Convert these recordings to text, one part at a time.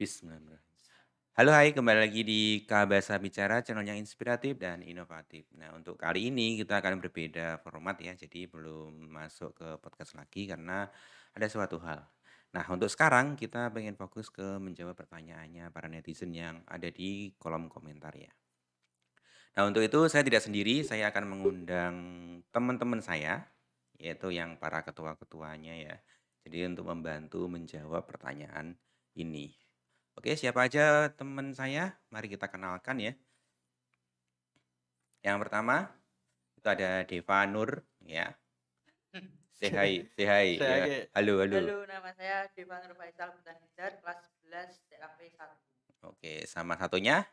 Bismillahirrahmanirrahim. Halo, hai, kembali lagi di Kabasa Bicara, channel yang inspiratif dan inovatif. Nah, untuk kali ini kita akan berbeda format ya, jadi belum masuk ke podcast lagi karena ada suatu hal. Nah, untuk sekarang kita pengen fokus ke menjawab pertanyaannya para netizen yang ada di kolom komentar ya. Nah, untuk itu saya tidak sendiri, saya akan mengundang teman-teman saya, yaitu yang para ketua-ketuanya ya. Jadi untuk membantu menjawab pertanyaan ini. Oke, siapa aja teman saya? Mari kita kenalkan ya. Yang pertama itu ada Deva Nur ya. Say hi Saya ya. kayak Halo, halo. Halo, nama saya Deva Nur Faisal Butanhidar, kelas 11 TKP 1. Oke, sama satunya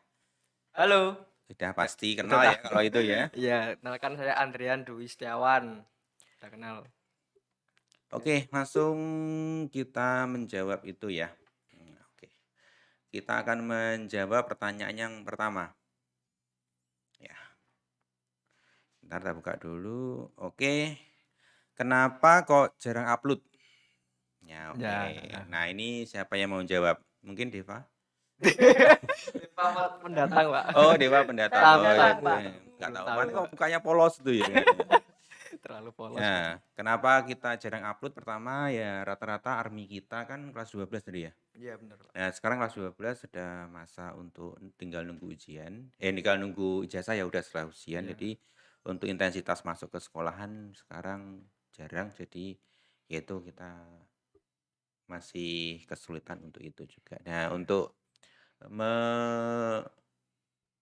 halo. sudah pasti Udah kenal ya tahu. kalau itu ya. Iya, kenalkan saya Andrian Dwi Setiawan. Udah kenal. Oke, langsung kita menjawab itu ya. Oke. Kita akan menjawab pertanyaan yang pertama. Ya. Bentar kita buka dulu. Oke. Kenapa kok jarang upload? Ya, oke. Ya. Nah, ini siapa yang mau jawab? Mungkin Deva? Dewa pendatang, Pak. Oh, Dewa pendatang. Tamu, Oh, ya. tamu. Nggak tahu. Tahu, Mana kok Pak. mukanya polos itu ya. Terlalu polos, Pak. Ya, kenapa kita jarang upload? Pertama ya rata-rata army kita kan kelas 12 tadi ya. Iya, benar, Pak. Nah, sekarang kelas 12 sudah masa untuk tinggal nunggu ujian. Tinggal nunggu ijazah ya udah setelah ujian. Iya. Jadi untuk intensitas masuk ke sekolahan sekarang jarang. Jadi yaitu kita masih kesulitan untuk itu juga. Nah, untuk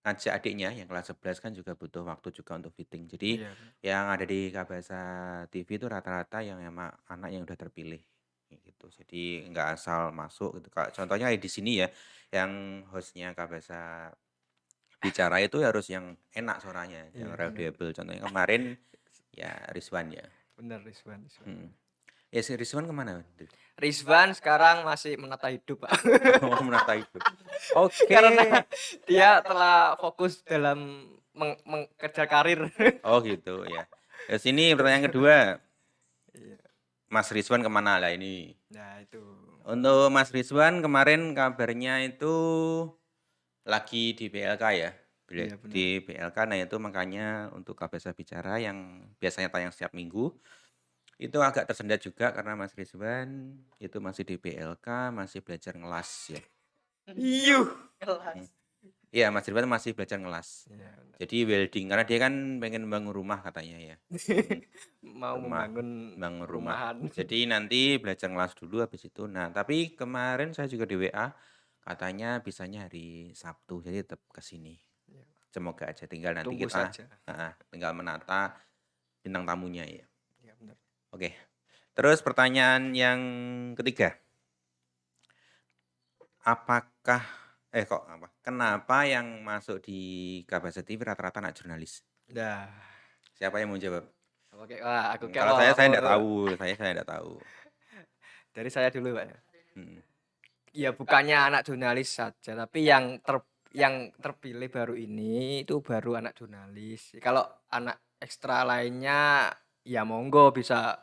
ngajak adiknya yang kelas 11 kan juga butuh waktu juga untuk fitting. Jadi Iya, benar. yang ada di Kabasa TV itu rata-rata yang emang anak yang udah terpilih kayak gitu. Jadi nggak asal masuk gitu. Contohnya di sini ya, yang hostnya Kabasa Bicara itu harus yang enak suaranya, yang Iya, benar. reliable. Contohnya kemarin ya Rizwan ya. Benar, Rizwan. Ya si Rizwan kemana? Rizwan sekarang masih menata hidup, Pak. Oh, menata hidup. Oke. Karena dia telah fokus dalam mengejar karir. Oh gitu ya. Ke sini pertanyaan kedua. Iya. Mas Rizwan kemana lah ini? Nah, itu. Untuk Mas Rizwan kemarin kabarnya itu lagi di BLK ya. Iya, benar. Di BLK, nah itu makanya untuk Kabasa Bicara yang biasanya tayang setiap minggu, itu agak tersendat juga karena Mas Rizwan itu masih di BLK, masih belajar ngelas ya. Iyuh. Kelas. Iya, Mas Rizwan masih belajar ngelas. Iya, benar. Jadi welding, karena dia kan pengen bangun rumah katanya ya. Mau Bangun membangun rumah. rumahan. Jadi nanti belajar ngelas dulu habis itu. Nah, tapi kemarin saya juga di WA katanya bisanya hari Sabtu, jadi tetap ke sini. Iya. Semoga aja tinggal nanti Tunggu kita saja. tinggal menata bintang tamunya ya. Iya, benar. Oke. Terus pertanyaan yang ketiga. Kenapa yang masuk di Kabasa TV rata-rata anak jurnalis? Dah. Siapa yang mau jawab? Oke, wah, aku Kalau kayak saya enggak tahu, saya enggak tahu. Dari saya dulu, Pak. Hmm. Ya bukannya anak jurnalis saja, tapi yang terpilih baru ini itu baru anak jurnalis. Kalau anak ekstra lainnya ya monggo bisa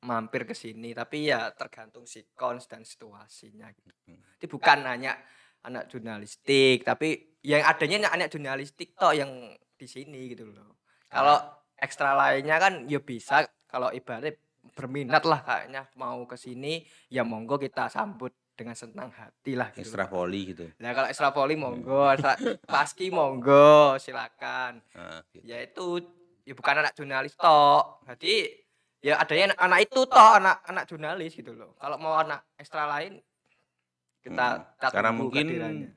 mampir ke sini, tapi ya tergantung sikons dan situasinya gitu. Jadi bukan hanya anak jurnalistik, tapi yang adanya anak jurnalistik toh yang di sini gitu loh. Kalau ekstra lainnya kan ya bisa, kalau ibaratnya berminat lah kayaknya mau ke sini ya monggo kita sambut dengan senang hati lah gitu. Ekstra voli gitu. Nah kalau ekstra voli monggo, paski monggo, silakan. Gitu. Ya itu ya bukan anak jurnalis toh. Jadi ya adanya anak itu toh anak jurnalis gitu loh. Kalau mau anak ekstra lain kita Karena tunggu mungkin kehadirannya.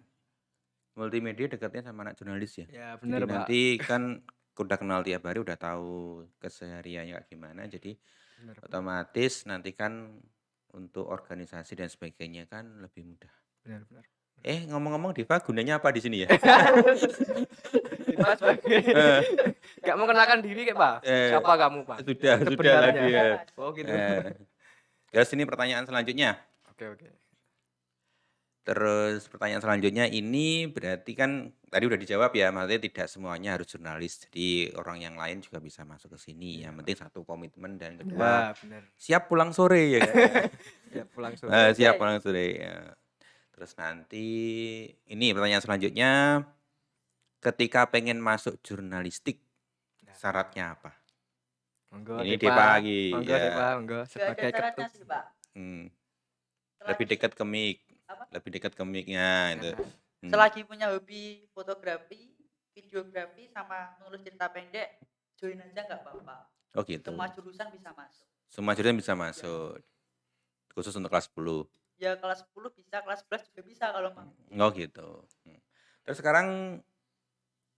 multimedia dekatnya sama anak jurnalis ya. Ya Jadi benar, Pak. nanti kan udah kenal tiap hari, udah tahu kesehariannya kayak gimana. Jadi Benar, Pak. otomatis nanti kan untuk organisasi dan sebagainya kan lebih mudah. Benar. Ngomong-ngomong Diva gunanya apa di sini ya? Diva sebagai gak mau kenalkan diri kayak Pak. Siapa kamu, Pak? Sudah lah Sebenarnya. dia. Oh gitu. Terus ini pertanyaan selanjutnya. Oke. Terus pertanyaan selanjutnya ini berarti kan tadi udah dijawab ya, maksudnya tidak semuanya harus jurnalis. Jadi orang yang lain juga bisa masuk ke sini. Yang penting satu komitmen dan kedua Ya, benar. siap pulang sore ya kan? Ya pulang sore. Siap pulang sore ya. Terus nanti ini pertanyaan selanjutnya, ketika pengen masuk jurnalistik, Nah, syaratnya apa? monggo Ini Deva Depa, lagi, monggo Depa, ya. monggo Nggak ada sebagai syaratnya ketum. sih, Pak. Hmm, lebih Selagi dekat ke mic, apa? lebih dekat ke mic-nya itu. Nah, Hmm. Selagi punya hobi fotografi, videografi sama nulis cerita pendek, join aja nggak apa-apa. Oh gitu. Semua jurusan bisa masuk. Semua jurusan bisa masuk, khusus untuk kelas 10. Ya kelas 10 bisa, kelas 11 juga bisa kalau mau. Oh gitu. Terus sekarang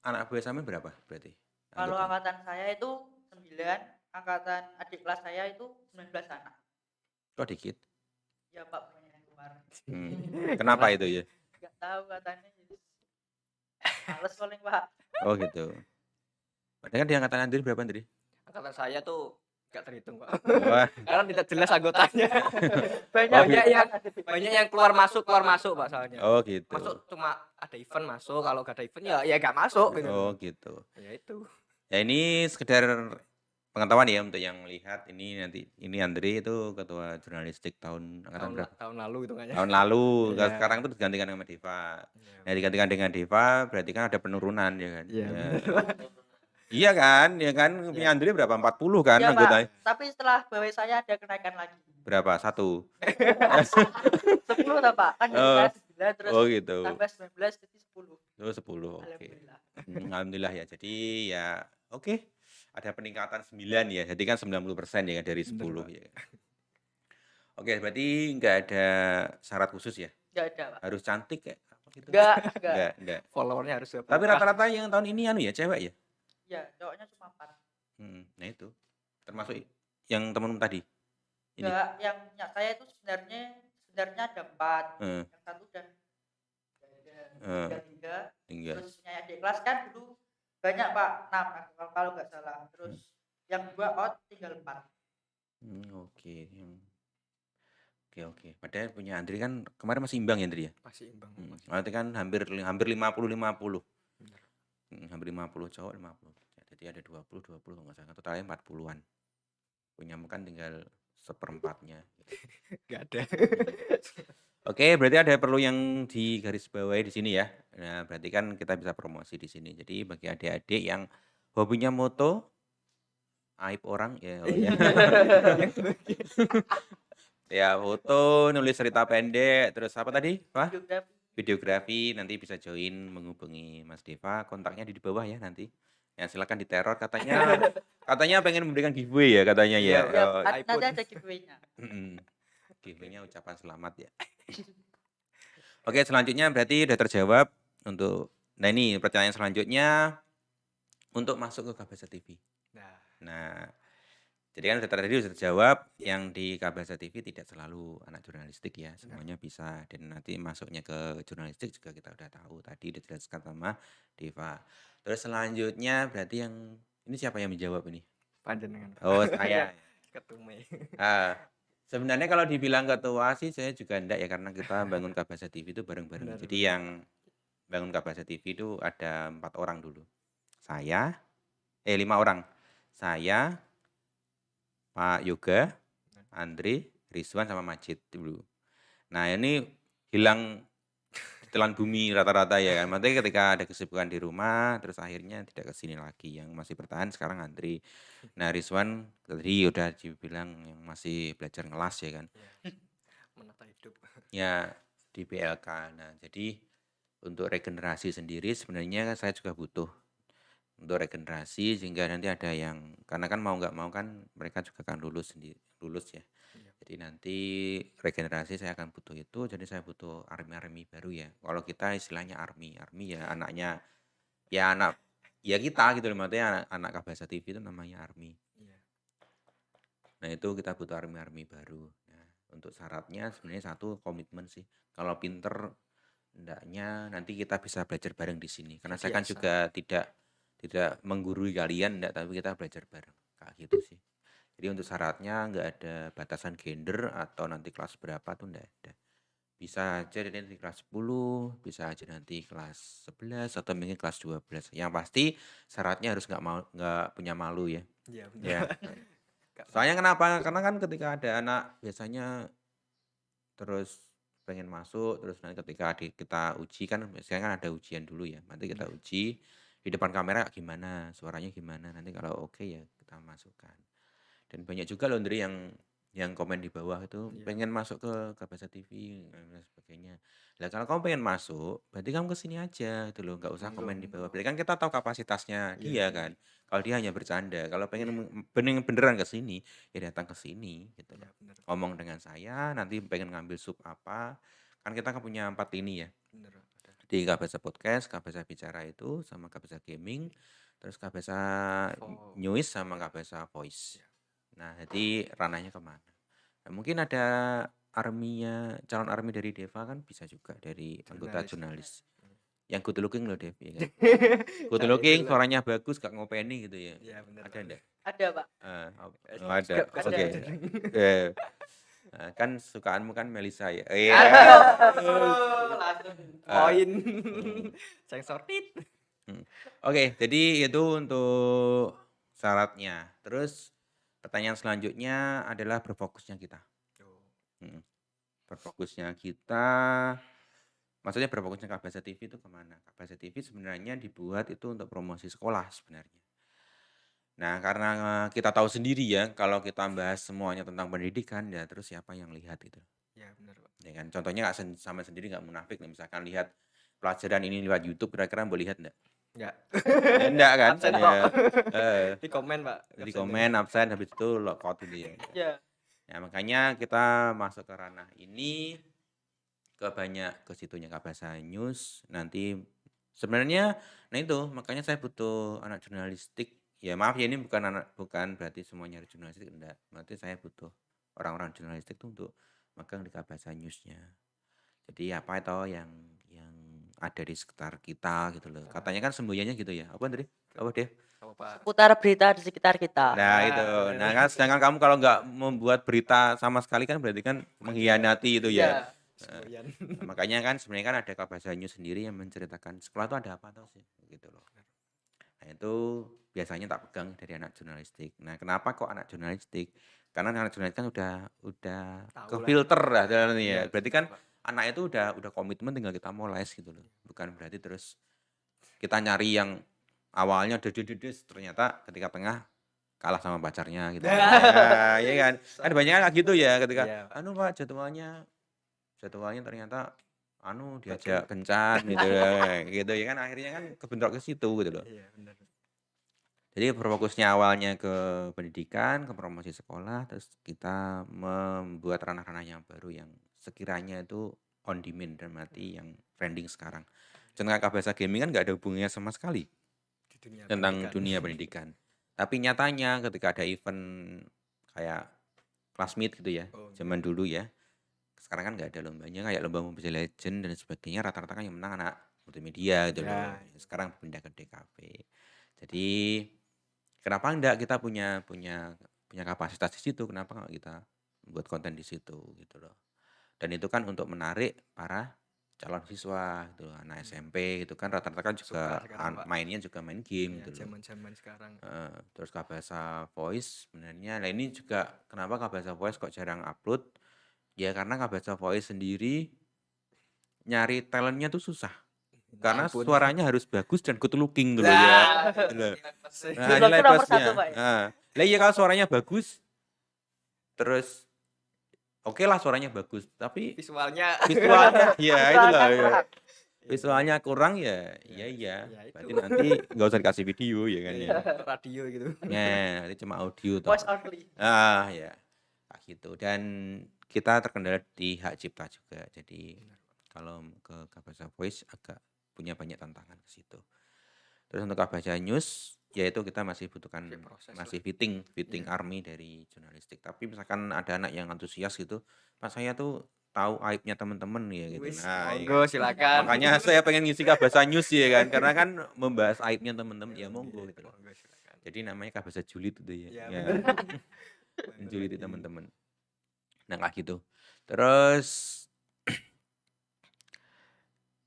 anak buah Samin berapa berarti Kalau anggotanya? angkatan saya itu 9, angkatan adik kelas saya itu 19 anak. Kok dikit? Ya Pak, banyak yang keluar. Kenapa karena itu ya? Nggak tahu katanya. Males paling Pak. Oh gitu. Padahal kan di angkatan Andri berapa Andri? angkatan saya tuh nggak terhitung Pak. Wah. Karena tidak jelas anggotanya. Banyak Oh, gitu. banyak yang keluar masuk Pak soalnya. Oh gitu. Masuk cuma ada event masuk, kalau gak ada event ya nggak masuk gitu. Oh gitu. Ya itu. Ya ini sekedar pengetahuan ya untuk yang melihat ini nanti ini Andri itu ketua jurnalistik tahun angkatan berapa? Tahun lalu itu kayaknya. Tahun lalu. Iya. Sekarang itu digantikan sama Deva. Iya, Nah digantikan dengan Deva berarti kan ada penurunan ya kan? Iya, Ya. bener. Iya kan? Ya kan punya Andri berapa? 40 kan Ya anggotanya? Pak, tapi setelah bawah saya ada kenaikan lagi. Berapa? 1. 10 lah Pak, kan dari saya 9 terus Oh gitu. tambah 19 jadi 10. Oh 10. Oke. Alhamdulillah. Alhamdulillah ya. Jadi ya oke. Ada peningkatan 9 ya. Jadi kan 90% ya kan dari 10 Bener, Pak. ya. Oke, berarti nggak ada syarat khusus ya? Nggak ada Pak. Harus cantik kayak apa gitu? Enggak. Enggak. Followernya harus 20K. Tapi rata-rata yang tahun ini anu ya, cewek ya? Ya, cowoknya cuma 4. Nah itu. Termasuk yang temen tadi. Ini. Enggak, yang saya itu sebenarnya ada 4. Yang satu udah tinggal. Terus punya adik kelas kan dulu banyak Pak, 6 kalau nggak salah. Terus yang 2 out tinggal 4. Oke. Oke. Padahal punya Andri kan kemarin masih imbang ya Andri ya? Masih imbang. Berarti kan hampir 50-50. Bener. Hampir 50 cowok 50. Ya, jadi ada 20 nggak salah. Totalnya 40-an. Punya kan tinggal 1/4-nya. Nggak ada. Oke, berarti ada perlu yang digarisbawahi di sini ya. Nah, berarti kan kita bisa promosi di sini. Jadi bagi adik-adik yang hobinya moto, aib orang ya, ya foto, nulis cerita pendek, terus apa tadi? Wah, videografi nanti bisa join menghubungi Mas Deva, kontaknya di bawah ya nanti. Ya silakan diteror katanya pengen memberikan giveaway ya katanya ya. Nanti ada giveaway-nya. Giveaway-nya ucapan selamat ya. Oke, selanjutnya berarti udah terjawab untuk nah ini pertanyaan selanjutnya untuk masuk ke Kabasa TV. Nah, jadi kan tadi sudah terjawab yang di Kabasa TV tidak selalu anak jurnalistik ya, semuanya bisa dan nanti masuknya ke jurnalistik juga kita udah tahu tadi udah dijelaskan sama Deva. Terus selanjutnya berarti yang ini siapa yang menjawab ini? Panjenengan. Oh, saya. Ketume. Sebenarnya kalau dibilang ketua sih saya juga enggak ya karena kita bangun Kabasa TV itu bareng-bareng. Benar, Jadi yang bangun Kabasa TV itu ada 4 orang dulu. 5 orang. Saya, Pak Yoga, Andre, Rizwan sama Majid dulu. Nah, ini hilang ditelan bumi rata-rata ya kan. Maksudnya ketika ada kesibukan di rumah terus akhirnya tidak kesini lagi. Yang masih bertahan sekarang Andre. Nah, Rizwan tadi udah dibilang yang masih belajar ngelas ya kan. Menata hidup. Ya di BLK. Nah, jadi untuk regenerasi sendiri sebenarnya saya juga butuh untuk regenerasi sehingga nanti ada yang karena kan mau nggak mau kan mereka juga akan lulus ya. Jadi nanti regenerasi saya akan butuh itu. Jadi saya butuh army baru ya. Kalau kita istilahnya army ya anaknya ya anak ya kita gitu loh maksudnya anak Kabasa TV itu namanya army. Nah itu kita butuh army baru. Nah, untuk syaratnya sebenarnya satu komitmen sih. Kalau pinter hendaknya nanti kita bisa belajar bareng di sini. Karena saya kan juga tidak menggurui kalian enggak, tapi kita belajar bareng. Kayak gitu sih. Jadi untuk syaratnya nggak ada batasan gender atau nanti kelas berapa tuh enggak ada. Bisa aja nanti kelas 10, bisa aja nanti kelas 11 atau mungkin kelas 12. Yang pasti syaratnya harus nggak punya malu ya. Iya, Ya. Soalnya kenapa? Karena kan ketika ada anak biasanya terus pengen masuk, terus nanti ketika kita uji kan biasanya kan ada ujian dulu ya, nanti kita uji di depan kamera gimana, suaranya gimana, nanti kalau oke ya kita masukkan. Dan banyak juga loh Ndri yang komen di bawah itu Iya. pengen masuk ke Kabasa TV dan sebagainya. Lah kalau kamu pengen masuk, berarti kamu ke sini aja gitu loh, nggak usah Monggo, komen di bawah. monggo. Berarti kan kita tahu kapasitasnya Iya, dia iya. kan. Kalau dia hanya bercanda, kalau pengen Iya. beneran ke sini, ya datang ke sini gitu Iya, loh. bener. Ngomong dengan saya, nanti pengen ngambil sub apa, kan kita kan punya 4 lini ya. Bener, Pak, bener. Di Kabasa Podcast, Kabasa Bicara itu, sama Kabasa Gaming, terus Kabasa Info. News sama Kabasa Voice. Iya. Nah, jadi ranahnya kemana? Nah, mungkin ada calon army dari Deva kan bisa juga dari anggota Jurnalis. jurnalis. Yang good looking loh Dev, ya kan? Good Nah, looking, itulah. suaranya bagus, gak ngopeni gitu ya. Iya, bener, Ada Pak. enggak? Ada, Pak. Oh, ada. Gak Ada. Oke. Eh, nah, kan sukaanmu kan Melisa ya. Iya. Aduh, langsung. Poin. Hmm. Sensor tit. Oke, jadi itu untuk syaratnya. Terus pertanyaan selanjutnya adalah berfokusnya kita. Mm. Berfokusnya kita, maksudnya berfokusnya Kabasa TV itu kemana? Kabasa TV sebenarnya dibuat itu untuk promosi sekolah sebenarnya. Nah, karena kita tahu sendiri ya, kalau kita bahas semuanya tentang pendidikan, ya terus siapa yang lihat gitu. Iya, bener, Pak. Ya kan? Contohnya sama sendiri nggak munafik nih, misalkan lihat pelajaran ini lewat YouTube, kira-kira mau lihat nggak? Enggak. Ya, enggak kan? Absen Ya, kok. di Di komen, Pak. komen, absen, habis itu lockout gitu ya. Iya. Ya, makanya kita masuk ke ranah ini, ke situnya Kabasa News, nanti sebenarnya, nah itu, makanya saya butuh anak jurnalistik. Ya maaf ya, ini bukan berarti semuanya harus jurnalistik, enggak. Berarti saya butuh orang-orang jurnalistik tuh untuk magang di Kabasa News-nya. Jadi apa itu yang ada di sekitar kita gitu loh. Katanya kan semboyannya gitu ya. Apa tadi? Apa Dev? Apa, Pak? Seputar berita di sekitar kita. Nah itu. bener. Nah kan sedangkan kamu kalau nggak membuat berita sama sekali kan berarti kan mengkhianati itu ya. Iya. Semboyan. Nah, makanya kan sebenarnya kan ada Kabasa News sendiri yang menceritakan sekolah itu ada apa tuh sih gitu loh. Nah itu biasanya tak pegang dari anak jurnalistik. Nah kenapa kok anak jurnalistik? Karena anak jurnalistik kan udah Tahu ke lah. filter lah jalannya Iya, ya. Berarti kan Pak. anak itu udah komitmen, tinggal kita moles gitu loh. Bukan berarti terus kita nyari yang awalnya dedes ternyata ketika tengah kalah sama pacarnya gitu. Ya, iya kan? Kan banyak kan gitu ya ketika Iya, Pak. anu Pak jadwalnya ternyata diajak kencan gitu gitu ya kan, akhirnya kan kebentrok ke situ gitu loh. Iya, bener. Jadi berfokusnya awalnya ke pendidikan, ke promosi sekolah, terus kita membuat ranah-ranah yang baru yang sekiranya itu on demand dan mati yang trending sekarang. Contoh Kabasa Gaming kan nggak ada hubungannya sama sekali Di dunia tentang pendidikan. dunia pendidikan. Tapi nyatanya ketika ada event kayak Class Meet gitu ya, Oh, zaman dulu ya. Sekarang kan nggak ada lombanya kayak lomba Mobile Legends dan sebagainya, rata-rata kan yang menang anak multimedia gitu loh. Ya. Sekarang pindah ke DKV. Jadi kenapa enggak kita punya kapasitas di situ, kenapa nggak kita buat konten di situ gitu loh. Dan itu kan untuk menarik para calon siswa gitu loh, anak SMP gitu kan rata-rata kan juga Suka sekarang, Pak. mainnya juga main game Ya, gitu loh. zaman-zaman sekarang. Terus Kabasa Voice sebenarnya, nah ini juga kenapa Kabasa Voice kok jarang upload, ya karena Kabasa Voice sendiri nyari talentnya tuh susah. Karena Ampun. suaranya harus bagus dan good looking dulu ya. Lah. Gitu. Nah, Nah, Itu nilai nomor plusnya. satu, Pak, ya? Nah, lah iya kalau suaranya bagus, terus oke lah suaranya bagus, tapi visualnya visualnya ya itulah ya. kurang. Visualnya kurang ya, Ya, iya. ya itu. Berarti nanti nggak usah dikasih video ya kan ya. Iya, radio gitu. Nah, nanti cuma audio toh. Voice only. Ya. Kayak gitu. Dan kita terkendala di hak cipta juga. Jadi kalau ke Kabasa Voice agak punya banyak tantangan ke situ. Terus untuk Kabasa News, yaitu kita masih butuhkan Masih proses masih fitting Iya. army dari jurnalistik. Tapi misalkan ada anak yang antusias gitu, Pak saya tuh tahu aibnya teman-teman ya gitu. Wis, Nah, monggo silakan. makanya saya pengen ngisi Kabasa News ya kan, karena kan membahas aibnya teman-teman ya monggo Iya, gitu loh. monggo silakan. Jadi namanya Kabasa Julid gitu ya. Iya, Ya. bener. Menjuliti teman-teman. Nah kayak gitu. Terus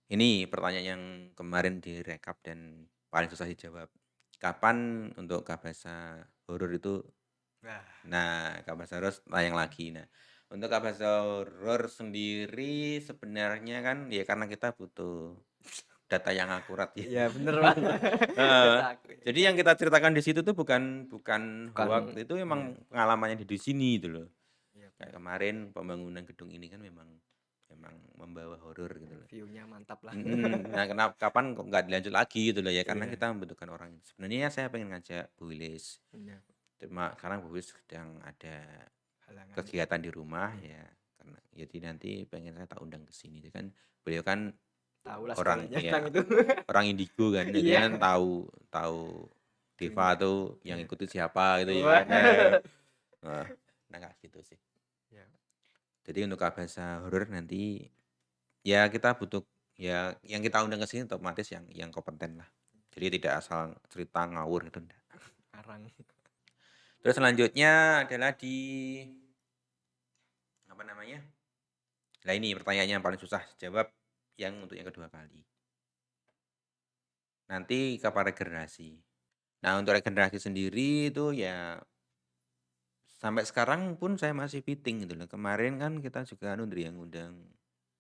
ini pertanyaan yang kemarin direkap dan paling susah dijawab. Kapan untuk Kabasa horor itu? Wah, Nah, Kabasa horor tayang lagi. Nah, Untuk bahasa horor sendiri sebenarnya kan ya karena kita butuh data yang akurat ya. Iya bener, Pak. Heeh. Data aku ya. Jadi yang kita ceritakan di situ tuh bukan bukan Bukan hoak, itu iya emang pengalamannya di sini gitu loh. iya Kayak bener. kemarin pembangunan gedung ini kan memang memang membawa horor gitu loh. View-nya mantap lah. Nah kapan kok nggak dilanjut lagi gitu loh ya, karena Iya, kita membutuhkan orang. Sebenarnya saya pengen ngajak Bu Wilis, iya, cuma sekarang Bu Wilis sedang ada halangan. kegiatan di rumah Iya, ya, karena jadi nanti pengen saya tak undang ke sini. Dia kan beliau kan tahulah orang segalanya ya tentang itu. orang indigo kan, jadi Iya, kan tahu tahu Deva dunia. tuh yang Iya. ikuti siapa gitu ya Wah. kan. Nah, nah kayak gitu sih. Iya. Jadi untuk bahasa horor nanti ya kita butuh ya yang kita undang ke sini otomatis yang kompeten lah. Jadi tidak asal cerita ngawur gitu enggak. Arang. Terus selanjutnya adalah di apa namanya? Lah ini pertanyaannya yang paling susah jawab yang untuk yang kedua kali. Nanti kapan regenerasi. Nah, untuk regenerasi sendiri itu ya sampai sekarang pun saya masih fitting gitu loh. Kemarin kan kita juga anu Ndri, yang ngundang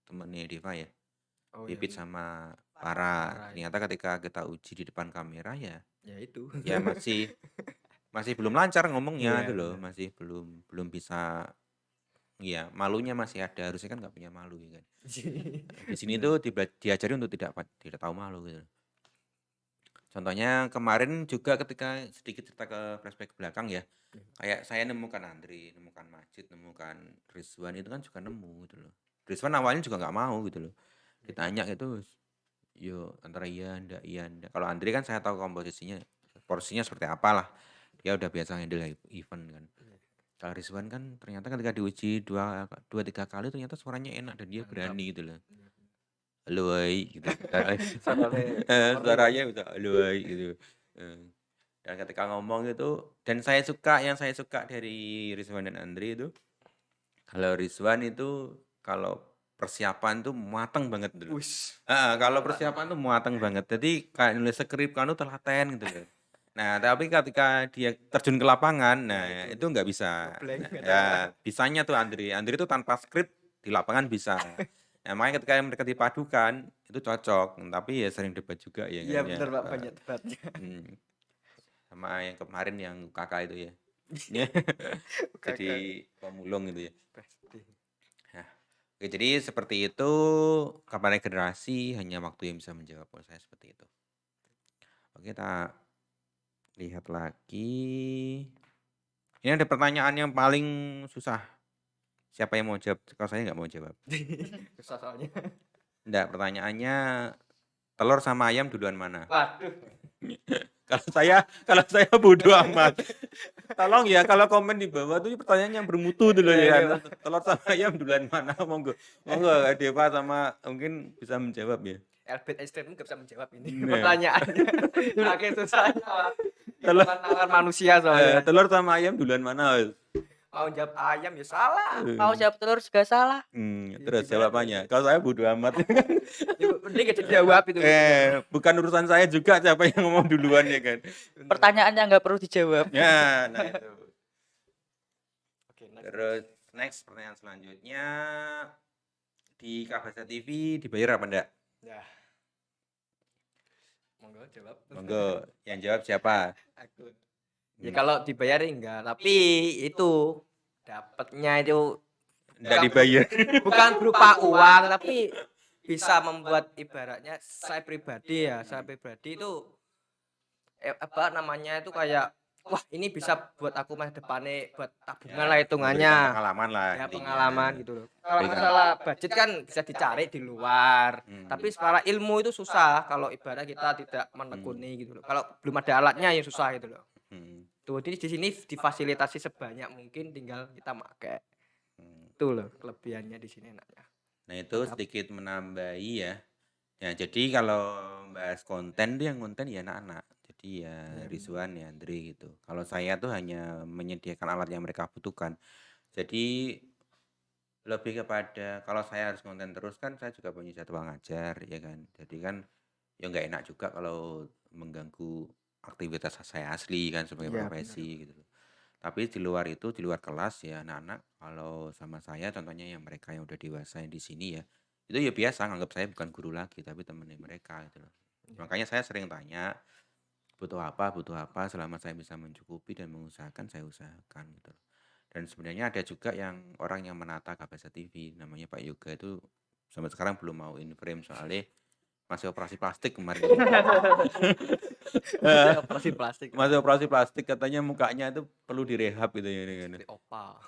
temennya Deva ya, Oh iya Pipit bener. sama Parah. Para. Parah itu. Ternyata ketika kita uji di depan kamera ya, Ya itu. ya masih masih belum lancar ngomongnya Iya itu loh, bener. masih belum belum bisa ya malunya masih ada, harusnya kan nggak punya malu ya kan. Di sini Bener. tuh diajari untuk tidak tahu malu gitu. Contohnya kemarin juga ketika sedikit cerita ke flashback ke belakang ya, kayak saya nemukan Andri, nemukan Majid, nemukan Rizwan itu kan juga nemu gitu loh. Rizwan awalnya juga nggak mau gitu loh. Ditanya gitu, yo antara iya ndak iya ndak. Kalau Andri kan saya tahu komposisinya, porsinya seperti apalah. Dia udah biasa handle event kan. Kalau Rizwan kan ternyata ketika diuji dua tiga kali ternyata suaranya enak dan dia Mantap. berani gitu loh. Iya. Halo woy gitu. Sarane power itu. Suaranya bisa halo woy gitu. Eh, Dan ketika ngomong itu dan yang saya suka dari Rizwan dan Andri itu kalau Rizwan itu kalau persiapan tuh mateng banget dulu. Wush. Kalau Mantap. persiapan tuh mateng banget. Jadi kayak nulis skrip kan tuh telaten gitu loh. Nah, tapi ketika dia terjun ke lapangan, Ya nah itu itu nggak bisa. ngeblank Nah, nggak ya tahu. bisanya tuh Andri. Andri itu tanpa skrip di lapangan bisa. Nah, makanya ketika mereka dipadukan itu cocok. Tapi ya sering debat juga ya Iya kan ya. bener Pak, banyak debatnya. Hmm, sama yang kemarin yang kakak itu ya. Jadi Kakak pemulung gitu ya. pasti. Nah, oke, jadi seperti itu kapan regenerasi hanya waktu yang bisa menjawab kalau saya seperti itu. Oke, kita lihat lagi. Ini ada pertanyaan yang paling susah. Siapa yang mau jawab? Kalau saya nggak mau jawab. Susah soalnya. Enggak, pertanyaannya telur sama ayam duluan mana? Waduh. Kalau saya bodoh amat. Tolong ya kalau komen di bawah tuh pertanyaan yang bermutu dulu Iya, ya iya, kan. Pak. Telur sama ayam duluan mana? Monggo. Monggo Deva sama mungkin bisa menjawab ya. Albert Einstein nggak bisa menjawab ini Nah, pertanyaannya. Saking susahnya, Pak. telur, Hitungan nalar manusia soalnya. telur sama ayam duluan mana? Wes? Mau jawab ayam ya salah. Mau jawab telur juga salah. Ya, Terus gimana jawabannya. dong? Kalau saya bodoh amat. Ya, mending gak dijawab itu. Bukan urusan saya juga siapa yang ngomong duluan ya kan. Bener. Pertanyaannya nggak perlu dijawab. Ya, nah itu. Oke, next. Terus next pertanyaan selanjutnya di Kabasa TV dibayar apa enggak? Ya. Monggo jawab. Monggo, yang jawab siapa? Aku. Ya kalau dibayar enggak, tapi itu dapatnya itu Enggak dibayar. bukan berupa uang, tapi bisa membuat ibaratnya saya pribadi itu apa namanya itu kayak wah ini bisa buat aku masa depannya buat tabungan lah Memberikan hitungannya. pengalaman lah Ya intinya. pengalaman gitu loh. Kalau Berikan. masalah budget kan bisa dicari di luar. Hmm. Tapi secara ilmu itu susah kalau ibarat kita tidak menekuni gitu loh. Kalau belum ada alatnya ya susah gitu loh. Hmm. Tuh, jadi di sini difasilitasi sebanyak mungkin tinggal kita pakai. Hmm. Itu loh kelebihannya di sini enaknya. Nah itu sedikit menambahi ya. Ya jadi kalau bahas konten tuh yang konten ya anak-anak. Jadi ya Rizwan ya Andri gitu. Kalau saya tuh hanya menyediakan alat yang mereka butuhkan. Jadi lebih kepada kalau saya harus konten terus kan saya juga punya jadwal ngajar ya kan. Jadi kan ya nggak enak juga kalau mengganggu aktivitas saya asli kan sebagai Iya, profesi gitu loh. Tapi di luar itu, di luar kelas ya anak-anak kalau sama saya contohnya yang mereka yang udah dewasa yang di sini ya, itu ya biasa nganggap saya bukan guru lagi tapi temennya mereka gitu loh. Iya. Makanya saya sering tanya, butuh apa, selama saya bisa mencukupi dan mengusahakan, saya usahakan gitu loh. Dan sebenarnya ada juga yang orang yang menata Kabasa TV, namanya Pak Yoga itu sampai sekarang belum mau in frame soalnya masih operasi plastik kemarin. Masih operasi plastik. Masih operasi plastik katanya mukanya itu perlu direhab gitu ya. Seperti opa.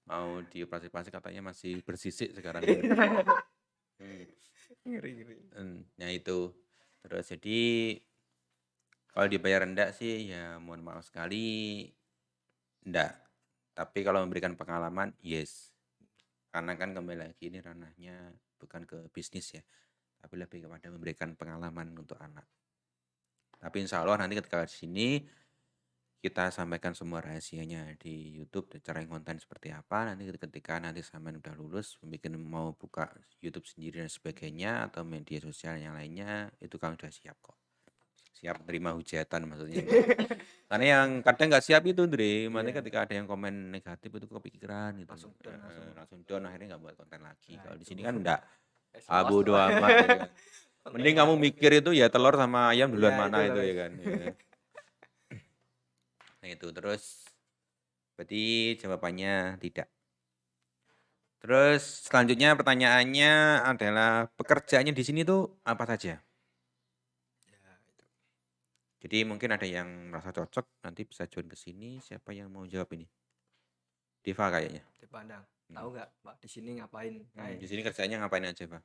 Mau dioperasi plastik katanya masih bersisik sekarang. Ngeri. Nah itu. Terus jadi kalau dibayar rendah sih ya mohon maaf sekali enggak. Tapi kalau memberikan pengalaman yes. Karena kan kembali lagi ini ranahnya bukan ke bisnis ya, tapi lebih kepada memberikan pengalaman untuk anak. Tapi insya Allah nanti ketika di sini kita sampaikan semua rahasianya di YouTube, cara konten seperti apa. Nanti ketika nanti sampean udah lulus, bikin mau buka YouTube sendiri dan sebagainya atau media sosial yang lainnya, itu kan udah siap kok. Siap terima hujatan maksudnya. Karena yang kadang nggak siap itu, Dre. Makanya Iya. ketika ada yang komen negatif itu kepikiran gitu. Langsung down, Langsung down akhirnya nggak buat konten lagi. Nah, Kalau di itu. sini kan enggak. Lost Bodo tuh. amat ya kan. Mending kamu mikir itu ya telur sama ayam duluan Iya, mana itu itu loh. ya kan. Ya. Nah itu terus berarti jawabannya tidak. Terus selanjutnya pertanyaannya adalah pekerjaannya di sini tuh apa saja? Ya, itu. Jadi mungkin ada yang merasa cocok nanti bisa join ke sini. Siapa yang mau jawab ini? Diva kayaknya. Dipandang. Tahu nggak, Mbak, di sini ngapain? Di sini kerjanya ngapain aja, Pak?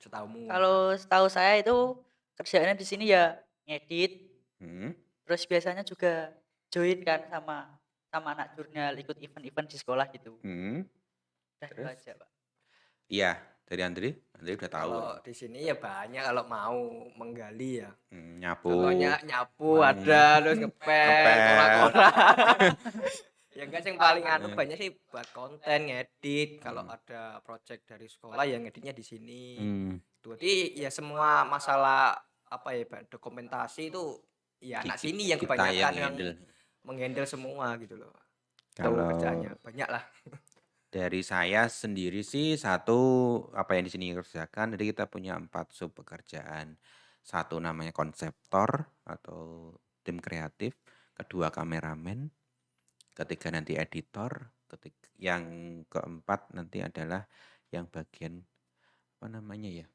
Setahumu. Kalau setahu saya itu kerjaannya di sini ya ngedit, Hmm. terus biasanya juga join kan sama anak jurnal ikut event-event di sekolah gitu. Udah itu Terus? aja, Pak. Iya, dari Andri. Andri udah tahu. Kalau di sini ya banyak kalau mau menggali ya. Nyapu. Contohnya nyapu ada, terus ngepel, Ngepel. korak-korak. Ya enggak sih, yang paling banyak sih buat konten, ngedit. Kalau ada project dari sekolah ya ngeditnya di sini. Jadi ya semua masalah apa ya, dokumentasi itu ya anak sini yang kita kebanyakan yang handle. menghandle semua gitu loh. Kalau kerjaannya banyak lah. dari saya sendiri sih satu apa yang di sini kerjakan, jadi kita punya 4 sub pekerjaan. Satu namanya konseptor atau tim kreatif, kedua kameramen, ketiga nanti editor, yang keempat nanti adalah yang bagian apa namanya ya?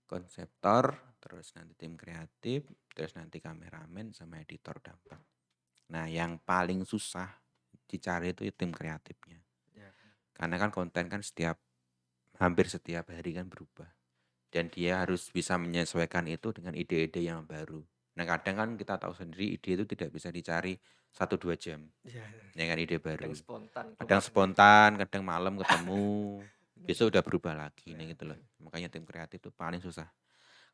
Konseptor, terus nanti tim kreatif, terus nanti kameramen sama editor dampak. Nah, yang paling susah dicari itu tim kreatifnya. Ya. Karena kan konten kan hampir setiap hari kan berubah. Dan dia harus bisa menyesuaikan itu dengan ide-ide yang baru. Nah, kadang kan kita tahu sendiri ide itu tidak bisa dicari 1-2 jam. Ya, Ya kan ide baru. kadang spontan. Kadang spontan, kadang malam ketemu, besok udah berubah lagi nih gitu loh. Makanya tim kreatif itu paling susah.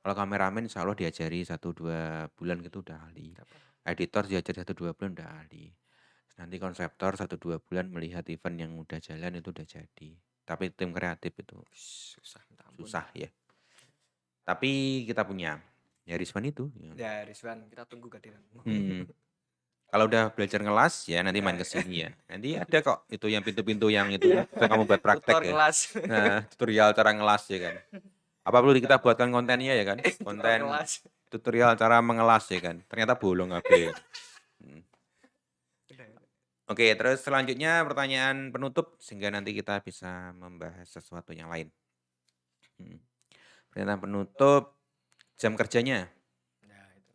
Kalau kameramen insya Allah diajari 1-2 bulan gitu udah ahli. Editor diajari 1-2 bulan udah ahli. Nanti konseptor 1-2 bulan melihat event yang udah jalan itu udah jadi. Tapi tim kreatif itu susah ya. Tapi kita punya ya Rizwan itu. Ya Rizwan, kita tunggu kehadiran. Kalau udah belajar ngelas ya nanti main ke sini ya. Nanti ada kok itu yang pintu-pintu yang itu bisa kamu buat praktek Tutor ya. kelas. Nah, tutorial cara ngelas ya kan. Apa perlu kita buatkan kontennya ya kan? Konten tutorial cara mengelas ya kan. Ternyata bolong HP. Oke, terus selanjutnya pertanyaan penutup sehingga nanti kita bisa membahas sesuatu yang lain. Pertanyaan penutup, jam kerjanya. Nah, itu.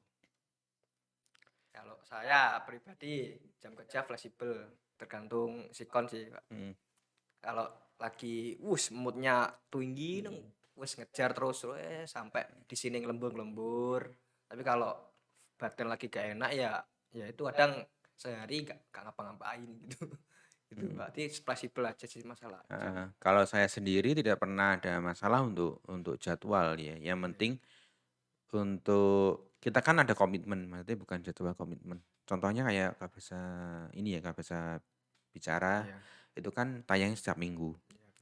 Kalau saya pribadi jam kerja fleksibel, tergantung sikon sih, Pak. Kalau lagi moodnya tinggi, ngejar terus sampai di sini ngelembur. Tapi kalau badan lagi gak enak ya itu kadang sehari gak ngapa-ngapain gitu. Itu berarti fleksibel aja sih masalah. Kalau saya sendiri tidak pernah ada masalah untuk jadwal ya. Yang penting untuk kita kan ada komitmen, maksudnya bukan jadwal komitmen. Contohnya kayak Kabasa bicara itu kan tayang setiap minggu.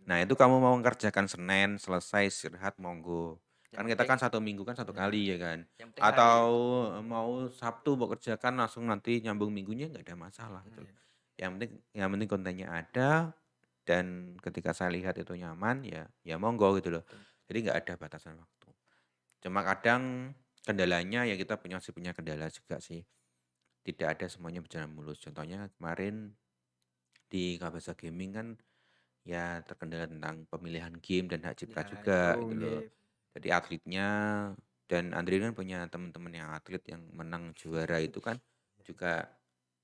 Nah itu kamu mau mengerjakan Senin selesai istirahat monggo. Yang Kan kita penting kan 1 minggu kan 1 ya, kali ya kan. yang penting hari Atau itu. mau Sabtu mau kerjakan langsung nanti nyambung Minggunya nggak ada masalah gitu loh. Iya. Yang penting kontennya ada dan ketika saya lihat itu nyaman ya monggo gitu loh. Betul. Jadi nggak ada batasan waktu. Cuma kadang kendalanya ya kita masih punya kendala juga sih. Tidak ada semuanya berjalan mulus. Contohnya kemarin di Kabasa Gaming kan ya terkendala tentang pemilihan game dan hak cipta Ya juga itu gitu loh. ya Jadi atletnya dan Andre kan punya teman-teman yang atlet yang menang juara itu kan juga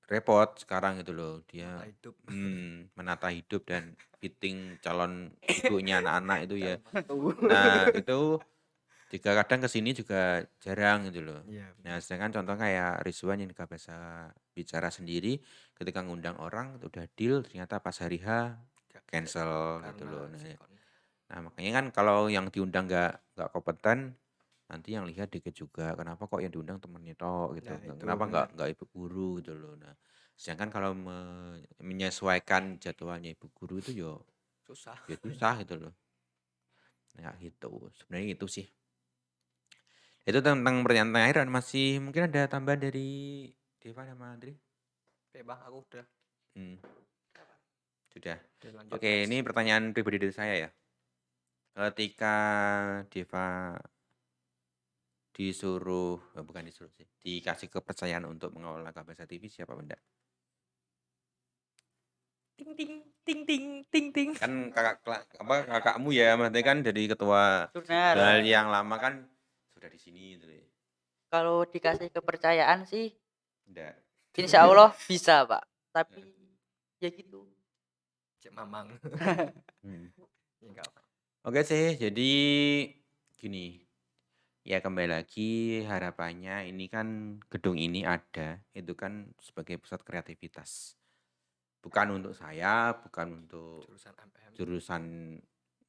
repot sekarang gitu loh. Dia mata hidup. menata hidup dan fitting calon ibunya anak-anak itu ya. Calon mantu. Nah, itu juga kadang ke sini juga jarang gitu loh. Iya Nah, benar. sedangkan contoh kayak Rizwan yang nggak bisa bicara sendiri ketika ngundang orang udah deal ternyata pas hari H cancel gitu Karena loh. Nah, sikon. makanya kan kalau yang diundang nggak kompeten nanti yang lihat dikit juga. Kenapa kok yang diundang temennya tok gitu. Nah itu Kenapa benar. nggak ibu guru gitu loh. Nah, sedangkan kalau menyesuaikan jadwalnya ibu guru itu Susah. ya susah gitu loh. Nah, gitu. Sebenarnya itu sih. Itu tentang pertanyaan terakhir dan masih mungkin ada tambahan dari Deva sama Andri? Oke bang, aku udah. Hmm, sudah. Udah lanjut Oke, mas. ini pertanyaan pribadi dari saya ya. Ketika Deva bukan disuruh sih, dikasih kepercayaan untuk mengelola Kabasa TV siapa benda? Ting ting ting ting ting ting. Kan kakakmu ya, maksudnya kan jadi ketua Benar. Hal yang lama kan sudah di sini gitu ya. Kalau dikasih kepercayaan sih Enggak. insya Allah bisa Pak. Tapi ya gitu. Cek mamang. Hmm. Ya, enggak apa. Oke sih, jadi gini. Ya kembali lagi harapannya ini kan gedung ini ada, itu kan sebagai pusat kreativitas. Bukan untuk saya, bukan untuk Jurusan MPM. jurusan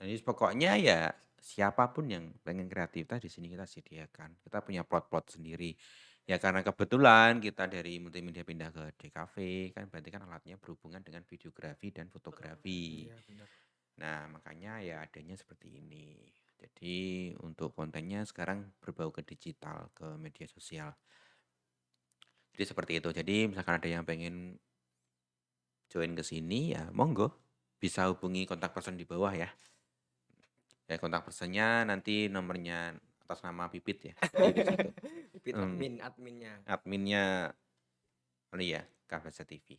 ini pokoknya ya siapapun yang pengen kreativitas di sini kita sediakan. Kita punya plot-plot sendiri. Ya karena kebetulan kita dari multimedia pindah ke DKV kan berarti kan alatnya berhubungan dengan videografi dan fotografi. Iya benar. Nah, makanya ya adanya seperti ini. Jadi untuk kontennya sekarang berbau ke digital, ke media sosial. Jadi seperti itu. Jadi misalkan ada yang pengen join ke sini ya monggo bisa hubungi kontak person di bawah ya. Ya kontak personnya nanti nomornya atas nama Pipit ya. Jadi di situ. Pipit adminnya. Adminnya ya Kabasa TV.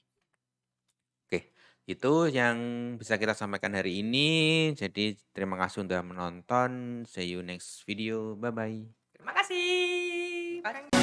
Oke, itu yang bisa kita sampaikan hari ini. Jadi terima kasih sudah menonton. See you next video. Bye bye. Terima kasih. Makasih.